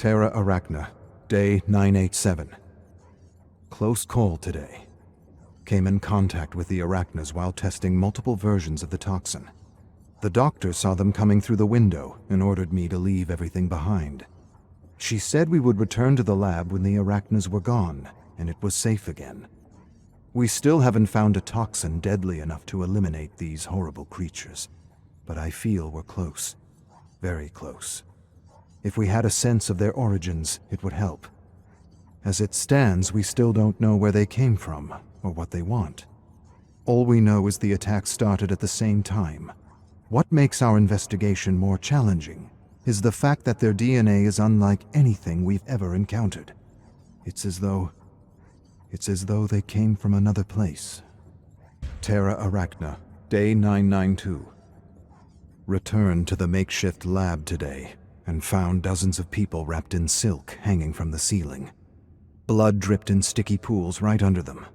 Terra Arachna, day 987. Close call today. Came in contact with the arachnas while testing multiple versions of the toxin. The doctor saw them coming through the window and ordered me to leave everything behind. She said we would return to the lab when the arachnas were gone and it was safe again. We still haven't found a toxin deadly enough to eliminate these horrible creatures, but I feel we're close, very close. If we had a sense of their origins, it would help. As it stands, we still don't know where they came from or what they want. All we know is the attack started at the same time. What makes our investigation more challenging is the fact that their DNA is unlike anything we've ever encountered. It's as though they came from another place. Terra Arachna, day 992. Returned to the makeshift lab today and found dozens of people wrapped in silk hanging from the ceiling. Blood dripped in sticky pools right under them.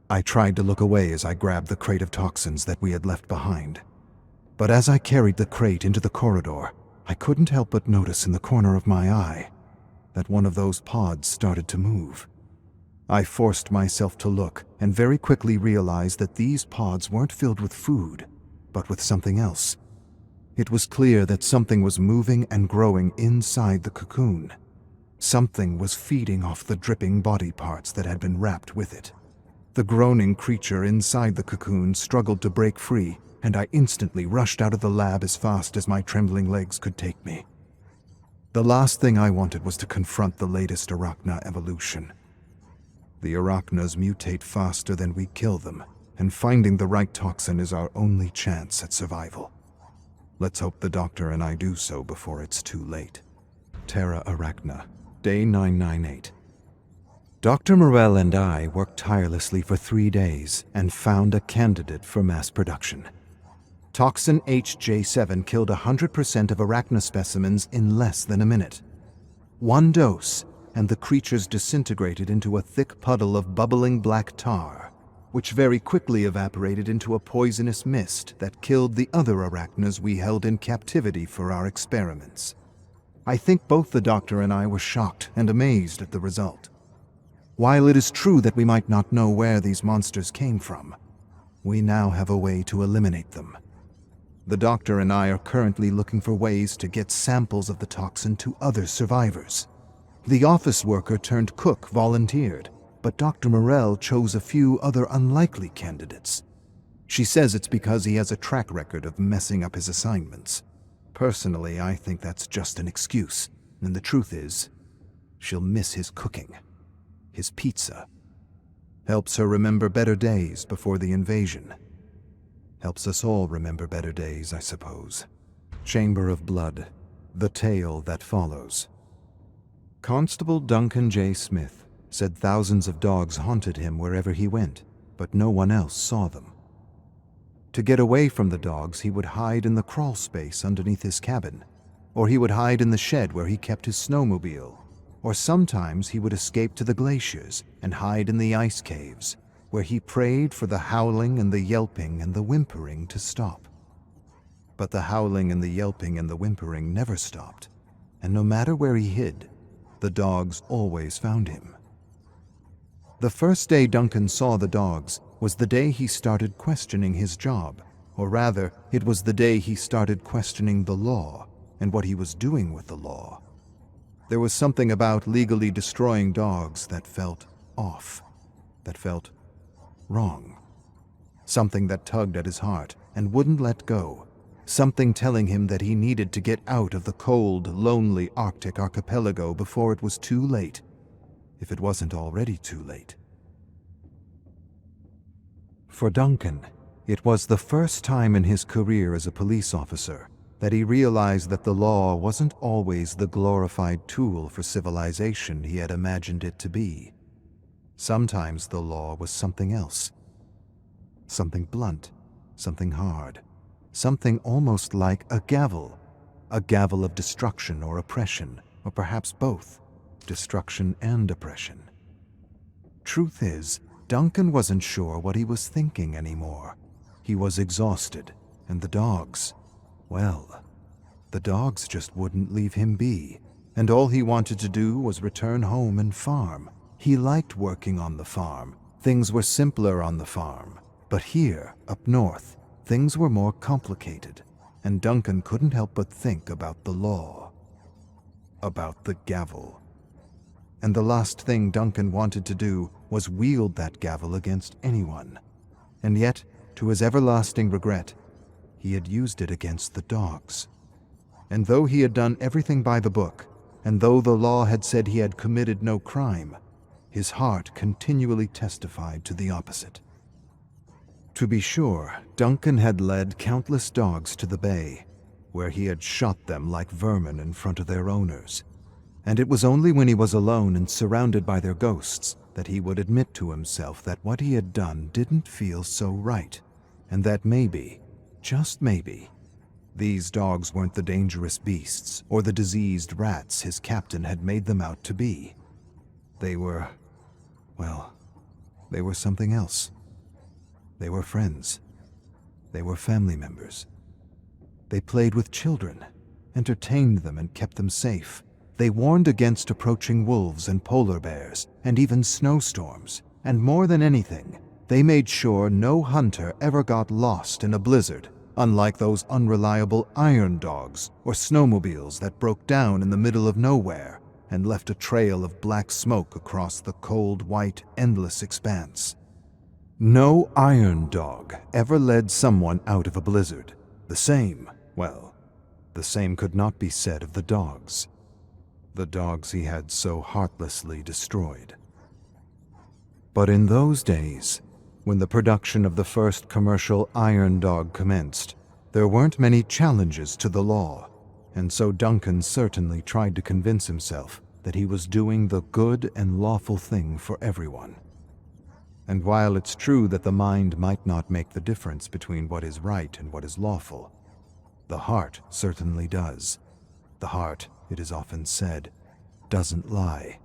I tried to look away as I grabbed the crate of toxins that we had left behind. But as I carried the crate into the corridor, I couldn't help but notice in the corner of my eye that one of those pods started to move. I forced myself to look and very quickly realized that these pods weren't filled with food, but with something else. It was clear that something was moving and growing inside the cocoon. Something was feeding off the dripping body parts that had been wrapped with it. The groaning creature inside the cocoon struggled to break free, and I instantly rushed out of the lab as fast as my trembling legs could take me. The last thing I wanted was to confront the latest arachna evolution. The arachnas mutate faster than we kill them, and finding the right toxin is our only chance at survival. Let's hope the doctor and I do so before it's too late. Terra Arachna, day 998. Dr. Morell and I worked tirelessly for 3 days and found a candidate for mass production. Toxin HJ7 killed 100% of arachna specimens in less than a minute. 1 dose, and the creatures disintegrated into a thick puddle of bubbling black tar, which very quickly evaporated into a poisonous mist that killed the other arachnas we held in captivity for our experiments. I think both the doctor and I were shocked and amazed at the result. While it is true that we might not know where these monsters came from, we now have a way to eliminate them. The doctor and I are currently looking for ways to get samples of the toxin to other survivors. The office worker turned cook volunteered, but Dr. Morell chose a few other unlikely candidates. She says it's because he has a track record of messing up his assignments. Personally, I think that's just an excuse, and the truth is, she'll miss his cooking. His pizza. Helps her remember better days before the invasion. Helps us all remember better days, I suppose. Chamber of Blood. The tale that follows. Constable Duncan J. Smith said thousands of dogs haunted him wherever he went, but no one else saw them. To get away from the dogs, he would hide in the crawl space underneath his cabin, or he would hide in the shed where he kept his snowmobile, or sometimes he would escape to the glaciers and hide in the ice caves, where he prayed for the howling and the yelping and the whimpering to stop. But the howling and the yelping and the whimpering never stopped, and no matter where he hid, the dogs always found him. The first day Duncan saw the dogs was the day he started questioning his job, or rather, it was the day he started questioning the law and what he was doing with the law. There was something about legally destroying dogs that felt off, that felt wrong. Something that tugged at his heart and wouldn't let go. Something telling him that he needed to get out of the cold, lonely Arctic archipelago before it was too late, if it wasn't already too late. For Duncan, it was the first time in his career as a police officer that he realized that the law wasn't always the glorified tool for civilization he had imagined it to be. Sometimes the law was something else. Something blunt, something hard, something almost like a gavel of destruction or oppression, or perhaps both, destruction and oppression. Truth is, Duncan wasn't sure what he was thinking anymore. He was exhausted, and the dogs, well, the dogs just wouldn't leave him be. and all he wanted to do was return home and farm. He liked working on the farm. Things were simpler on the farm. But here, up north, things were more complicated, and Duncan couldn't help but think about the law. About the gavel. And the last thing Duncan wanted to do was wield that gavel against anyone. And yet, to his everlasting regret, he had used it against the dogs. And though he had done everything by the book, and though the law had said he had committed no crime, his heart continually testified to the opposite. To be sure, Duncan had led countless dogs to the bay, where he had shot them like vermin in front of their owners. And it was only when he was alone and surrounded by their ghosts that he would admit to himself that what he had done didn't feel so right, and that maybe, just maybe, these dogs weren't the dangerous beasts or the diseased rats his captain had made them out to be. They were, well, they were something else. They were friends. They were family members. They played with children, entertained them and kept them safe. They warned against approaching wolves and polar bears, and even snowstorms. And more than anything, they made sure no hunter ever got lost in a blizzard, unlike those unreliable iron dogs or snowmobiles that broke down in the middle of nowhere and left a trail of black smoke across the cold, white, endless expanse. No iron dog ever led someone out of a blizzard. The same could not be said of the dogs he had so heartlessly destroyed. But in those days, when the production of the first commercial iron dog commenced, there weren't many challenges to the law, and so Duncan certainly tried to convince himself that he was doing the good and lawful thing for everyone. And while it's true that the mind might not make the difference between what is right and what is lawful, the heart certainly does. The heart, it is often said, doesn't lie.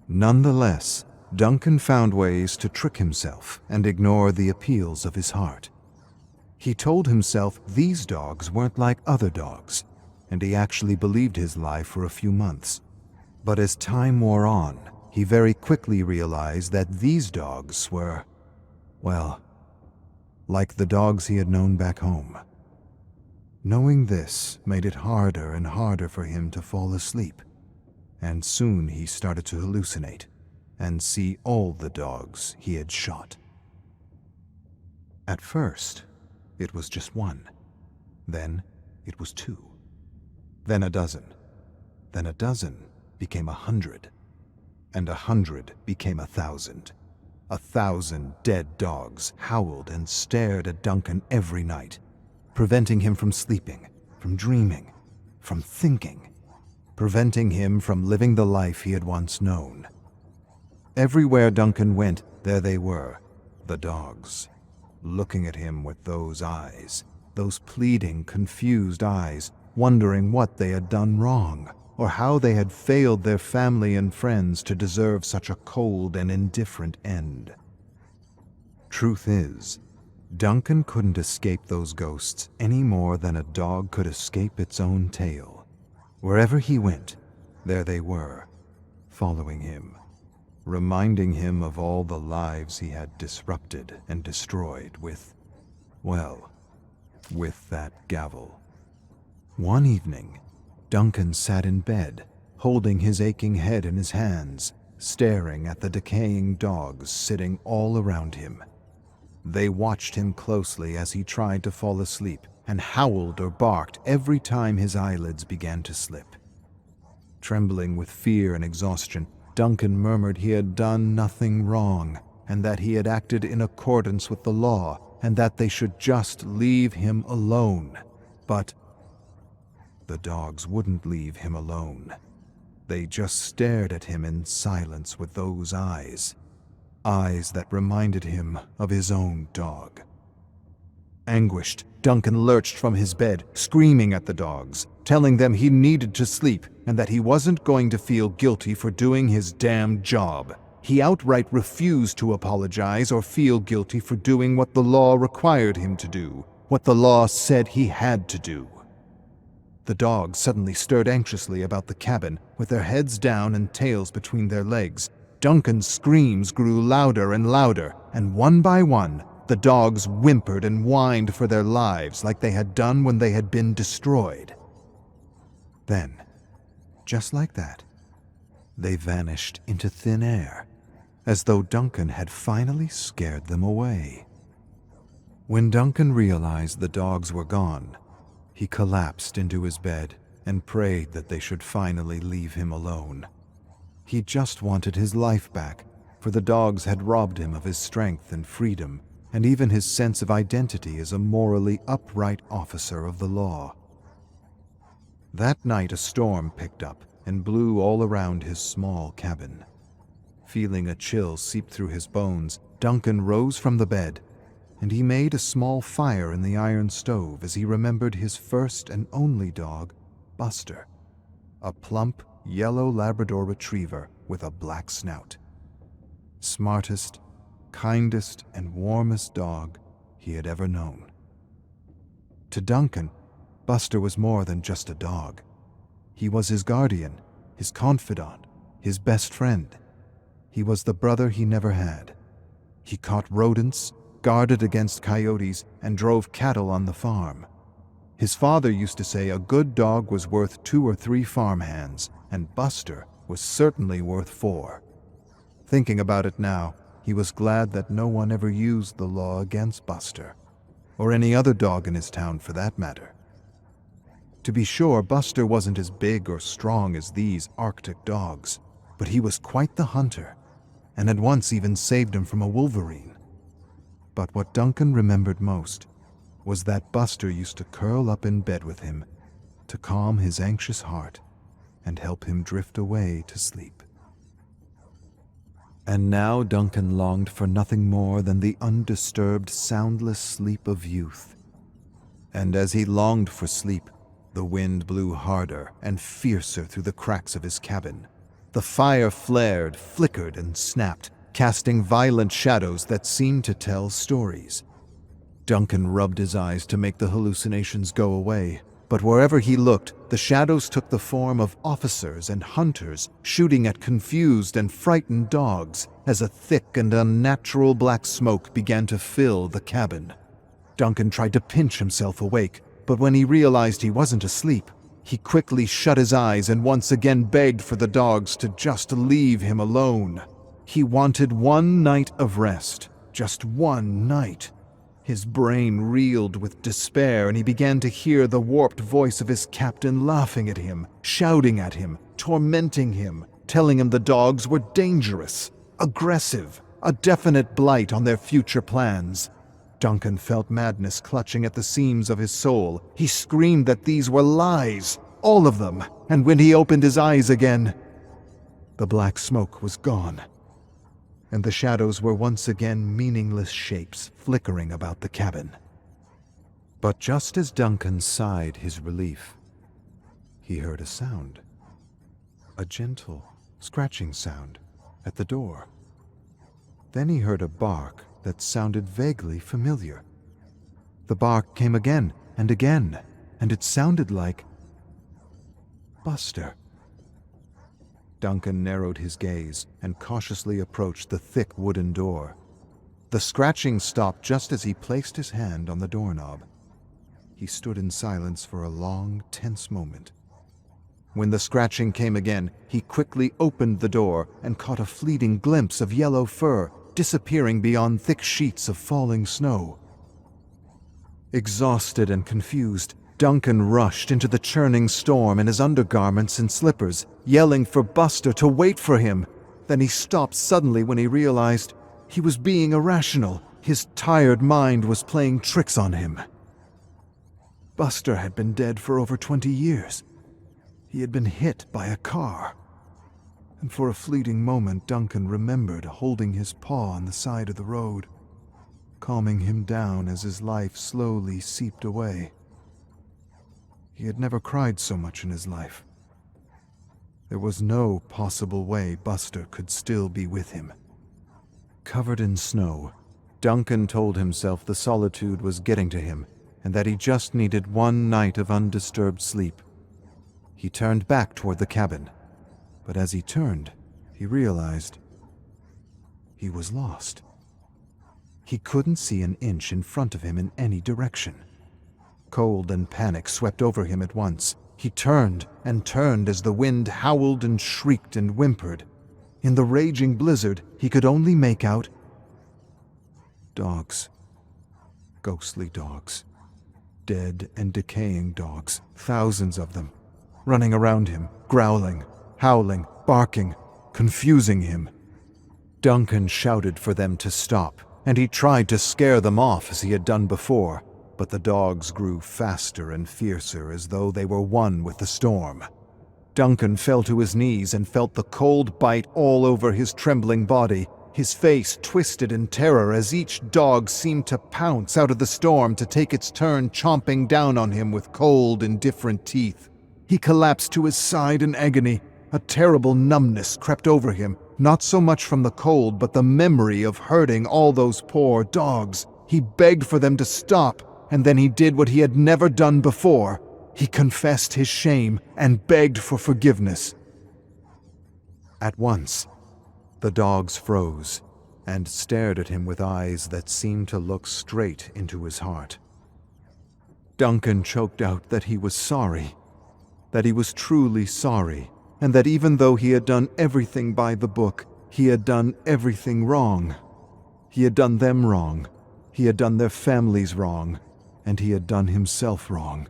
Nonetheless, Duncan found ways to trick himself and ignore the appeals of his heart. He told himself these dogs weren't like other dogs, and he actually believed his lie for a few months. But as time wore on, he very quickly realized that these dogs were, well, like the dogs he had known back home. Knowing this made it harder and harder for him to fall asleep, and soon he started to hallucinate and see all the dogs he had shot. At first, it was just one. Then it was two. Then a dozen. Then a dozen became 100. And 100 became 1,000. 1,000 dead dogs howled and stared at Duncan every night, preventing him from sleeping, from dreaming, from thinking, preventing him from living the life he had once known. Everywhere Duncan went, there they were, the dogs, looking at him with those eyes, those pleading, confused eyes, wondering what they had done wrong, or how they had failed their family and friends to deserve such a cold and indifferent end. Truth is, Duncan couldn't escape those ghosts any more than a dog could escape its own tail. Wherever he went, there they were, following him, reminding him of all the lives he had disrupted and destroyed with that gavel. One evening, Duncan sat in bed, holding his aching head in his hands, staring at the decaying dogs sitting all around him. They watched him closely as he tried to fall asleep and howled or barked every time his eyelids began to slip. Trembling with fear and exhaustion, Duncan murmured he had done nothing wrong, and that he had acted in accordance with the law, and that they should just leave him alone. But the dogs wouldn't leave him alone. They just stared at him in silence with those eyes that reminded him of his own dog. Anguished, Duncan lurched from his bed, screaming at the dogs, telling them he needed to sleep and that he wasn't going to feel guilty for doing his damn job. He outright refused to apologize or feel guilty for doing what the law required him to do, what the law said he had to do. The dogs suddenly stirred anxiously about the cabin, with their heads down and tails between their legs. Duncan's screams grew louder and louder, and one by one, the dogs whimpered and whined for their lives like they had done when they had been destroyed. Then, just like that, they vanished into thin air, as though Duncan had finally scared them away. When Duncan realized the dogs were gone, he collapsed into his bed and prayed that they should finally leave him alone. He just wanted his life back, for the dogs had robbed him of his strength and freedom, and even his sense of identity as a morally upright officer of the law. That night a storm picked up and blew all around his small cabin. Feeling a chill seep through his bones, Duncan rose from the bed, and he made a small fire in the iron stove as he remembered his first and only dog, Buster, a plump, yellow Labrador retriever with a black snout. Smartest, kindest, and warmest dog he had ever known. To Duncan, Buster was more than just a dog. He was his guardian, his confidant, his best friend. He was the brother he never had. He caught rodents, guarded against coyotes, and drove cattle on the farm. His father used to say a good dog was worth 2 or 3 farmhands, and Buster was certainly worth 4. Thinking about it now, he was glad that no one ever used the law against Buster, or any other dog in his town for that matter. To be sure, Buster wasn't as big or strong as these Arctic dogs, but he was quite the hunter, and had once even saved him from a wolverine. But what Duncan remembered most was that Buster used to curl up in bed with him to calm his anxious heart and help him drift away to sleep. And now Duncan longed for nothing more than the undisturbed, soundless sleep of youth. And as he longed for sleep, the wind blew harder and fiercer through the cracks of his cabin. The fire flared, flickered, and snapped, casting violent shadows that seemed to tell stories. Duncan rubbed his eyes to make the hallucinations go away, but wherever he looked, the shadows took the form of officers and hunters shooting at confused and frightened dogs as a thick and unnatural black smoke began to fill the cabin. Duncan tried to pinch himself awake, but when he realized he wasn't asleep, he quickly shut his eyes and once again begged for the dogs to just leave him alone. He wanted one night of rest, just one night. His brain reeled with despair, and he began to hear the warped voice of his captain laughing at him, shouting at him, tormenting him, telling him the dogs were dangerous, aggressive, a definite blight on their future plans. Duncan felt madness clutching at the seams of his soul. He screamed that these were lies, all of them, and when he opened his eyes again, the black smoke was gone, and the shadows were once again meaningless shapes flickering about the cabin. But just as Duncan sighed his relief, he heard a sound. A gentle, scratching sound at the door. Then he heard a bark that sounded vaguely familiar. The bark came again and again, and it sounded like Buster. Duncan narrowed his gaze and cautiously approached the thick wooden door. The scratching stopped just as he placed his hand on the doorknob. He stood in silence for a long, tense moment. When the scratching came again, he quickly opened the door and caught a fleeting glimpse of yellow fur disappearing beyond thick sheets of falling snow. Exhausted and confused, Duncan rushed into the churning storm in his undergarments and slippers, yelling for Buster to wait for him. Then he stopped suddenly when he realized he was being irrational. His tired mind was playing tricks on him. Buster had been dead for over 20 years. He had been hit by a car. And for a fleeting moment, Duncan remembered holding his paw on the side of the road, calming him down as his life slowly seeped away. He had never cried so much in his life. There was no possible way Buster could still be with him. Covered in snow, Duncan told himself the solitude was getting to him and that he just needed one night of undisturbed sleep. He turned back toward the cabin, but as he turned, he realized he was lost. He couldn't see an inch in front of him in any direction. Cold and panic swept over him at once. He turned and turned as the wind howled and shrieked and whimpered. In the raging blizzard, he could only make out dogs. Ghostly dogs. Dead and decaying dogs, thousands of them, running around him, growling, howling, barking, confusing him. Duncan shouted for them to stop, and he tried to scare them off as he had done before, but the dogs grew faster and fiercer as though they were one with the storm. Duncan fell to his knees and felt the cold bite all over his trembling body. His face twisted in terror as each dog seemed to pounce out of the storm to take its turn chomping down on him with cold, indifferent teeth. He collapsed to his side in agony. A terrible numbness crept over him, not so much from the cold but the memory of hurting all those poor dogs. He begged for them to stop, and then he did what he had never done before. He confessed his shame and begged for forgiveness. At once, the dogs froze and stared at him with eyes that seemed to look straight into his heart. Duncan choked out that he was sorry, that he was truly sorry, and that even though he had done everything by the book, he had done everything wrong. He had done them wrong, he had done their families wrong, and he had done himself wrong.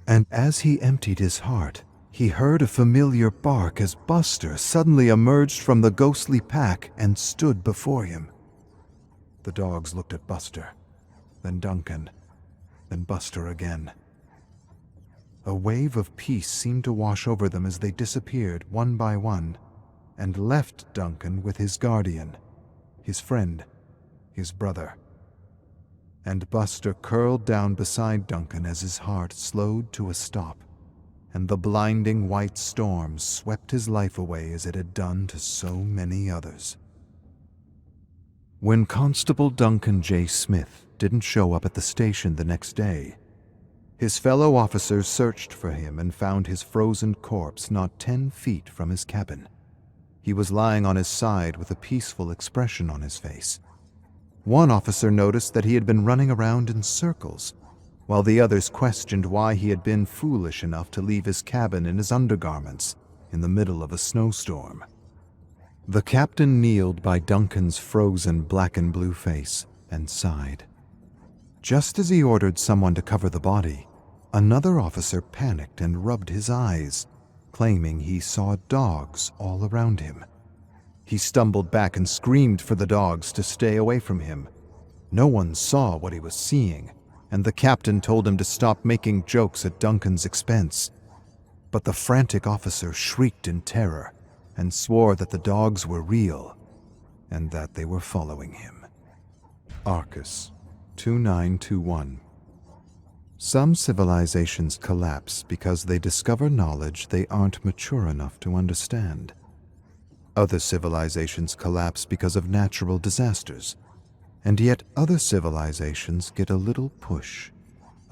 And as he emptied his heart, he heard a familiar bark as Buster suddenly emerged from the ghostly pack and stood before him. The dogs looked at Buster, then Duncan, then Buster again. A wave of peace seemed to wash over them as they disappeared one by one, and left Duncan with his guardian, his friend, his brother. And Buster curled down beside Duncan as his heart slowed to a stop, and the blinding white storm swept his life away as it had done to so many others. When Constable Duncan J. Smith didn't show up at the station the next day, his fellow officers searched for him and found his frozen corpse not 10 feet from his cabin. He was lying on his side with a peaceful expression on his face. One officer noticed that he had been running around in circles, while the others questioned why he had been foolish enough to leave his cabin in his undergarments in the middle of a snowstorm. The captain kneeled by Duncan's frozen black and blue face and sighed. Just as he ordered someone to cover the body, another officer panicked and rubbed his eyes, claiming he saw dogs all around him. He stumbled back and screamed for the dogs to stay away from him. No one saw what he was seeing, and the captain told him to stop making jokes at Duncan's expense. But the frantic officer shrieked in terror and swore that the dogs were real and that they were following him. Arcus 2921. Some civilizations collapse because they discover knowledge they aren't mature enough to understand. Other civilizations collapse because of natural disasters, and yet other civilizations get a little push,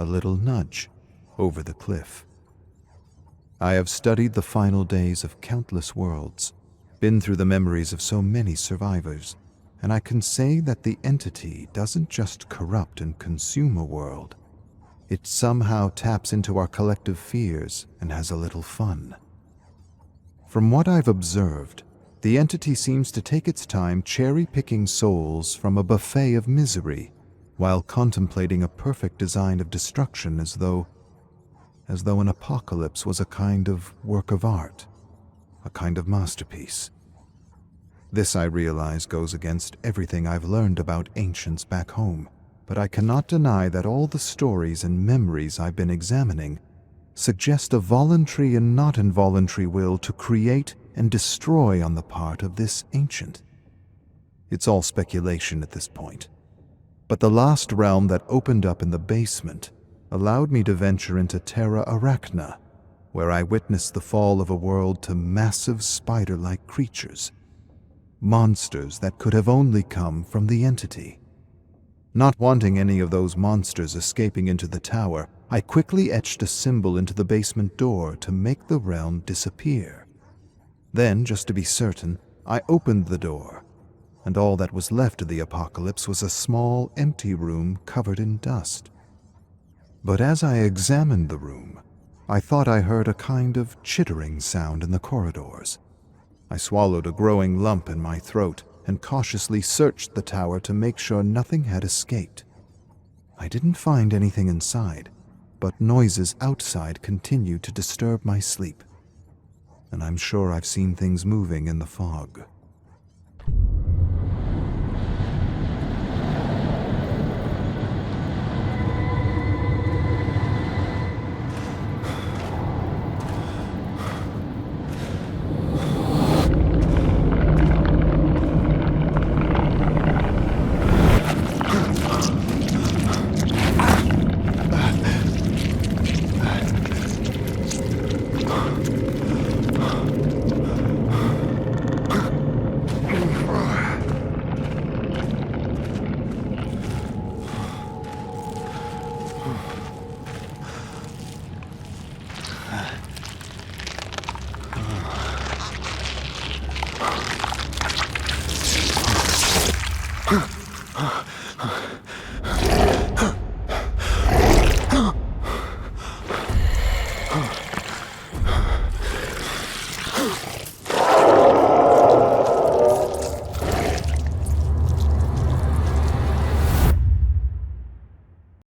a little nudge, over the cliff. I have studied the final days of countless worlds, been through the memories of so many survivors, and I can say that the entity doesn't just corrupt and consume a world. It somehow taps into our collective fears and has a little fun. From what I've observed, the entity seems to take its time cherry-picking souls from a buffet of misery while contemplating a perfect design of destruction as though an apocalypse was a kind of work of art, a kind of masterpiece. This, I realize, goes against everything I've learned about ancients back home, but I cannot deny that all the stories and memories I've been examining suggest a voluntary and not involuntary will to create and destroy on the part of this ancient. It's all speculation at this point, but the last realm that opened up in the basement allowed me to venture into Terra Arachna, where I witnessed the fall of a world to massive spider-like creatures, monsters that could have only come from the entity. Not wanting any of those monsters escaping into the tower, I quickly etched a symbol into the basement door to make the realm disappear. Then, just to be certain, I opened the door, and all that was left of the apocalypse was a small, empty room covered in dust. But as I examined the room, I thought I heard a kind of chittering sound in the corridors. I swallowed a growing lump in my throat and cautiously searched the tower to make sure nothing had escaped. I didn't find anything inside, but noises outside continued to disturb my sleep. And I'm sure I've seen things moving in the fog.